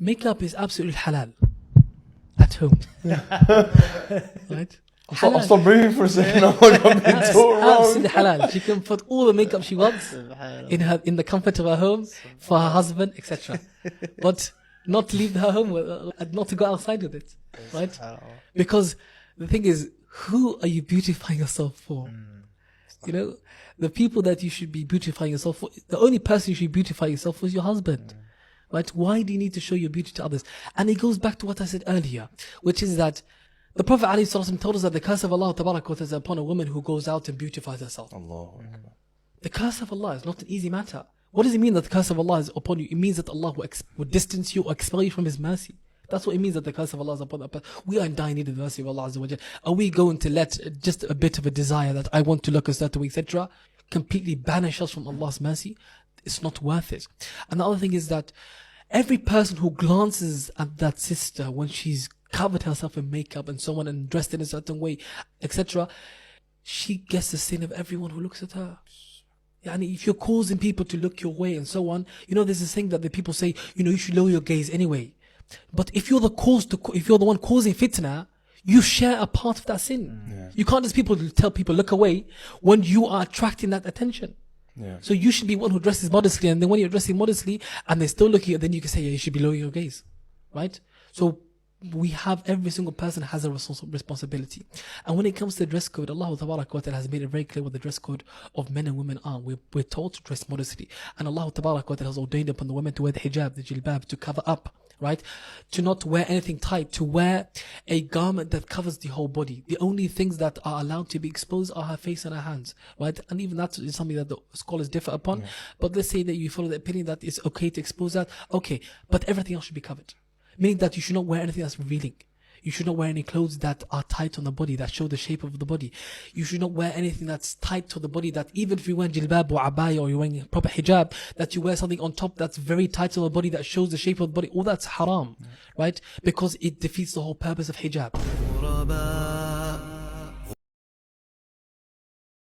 Makeup is absolutely halal at home. Right? I'll stop breathing for a second. I'm going to be so wrong. Absolutely halal. She can put all the makeup she wants in the comfort of her home for her husband, etc. But not to leave her home and not to go outside with it, right? Because the thing is, who are you beautifying yourself for? You know, the people that you should be beautifying yourself for, the only person you should beautify yourself for is your husband. Right? Why do you need to show your beauty to others? And it goes back to what I said earlier, which is that the Prophet ﷺ told us that the curse of Allah Tabarak wa Ta'ala is upon a woman who goes out and beautifies herself. The curse of Allah is not an easy matter. What does it mean that the curse of Allah is upon you? It means that Allah will distance you or expel you from His mercy. That's what it means that the curse of Allah is upon that person. We are in dire need of the mercy of Allah Azza wa Jal. Are we going to let just a bit of a desire that I want to look a certain way, etc., completely banish us from Allah's mercy? It's not worth it. And the other thing is that every person who glances at that sister when she's covered herself in makeup and so on and dressed in a certain way, etc., she gets the sin of everyone who looks at her. And if you're causing people to look your way and so on, you know, there's this thing that the people say, you know, you should lower your gaze anyway. But if you're if you're the one causing fitna, you share a part of that sin. You can't just tell people look away when you are attracting that attention. So you should be one who dresses modestly, and then when you're dressing modestly and they're still looking at you, then you can say, yeah, you should be lowering your gaze, right? So every single person has a responsibility. And when it comes to the dress code, Allah Tabarak wa Ta'ala has made it very clear what the dress code of men and women are. We're told to dress modestly, and Allah Tabarak wa Ta'ala has ordained upon the women to wear the hijab, the jilbab, to cover up, right? To not wear anything tight, to wear a garment that covers the whole body. The only things that are allowed to be exposed are her face and her hands, right? And even that is something that the scholars differ upon. But let's say that you follow the opinion that it's okay to expose that, okay, but everything else should be covered. Meaning that you should not wear anything that's revealing. You should not wear any clothes that are tight on the body, that show the shape of the body. You should not wear anything that's tight to the body, that even if you wear jilbab or abaya or you're wearing proper hijab, that you wear something on top that's very tight to the body, that shows the shape of the body. All that's haram, right? Because it defeats the whole purpose of hijab.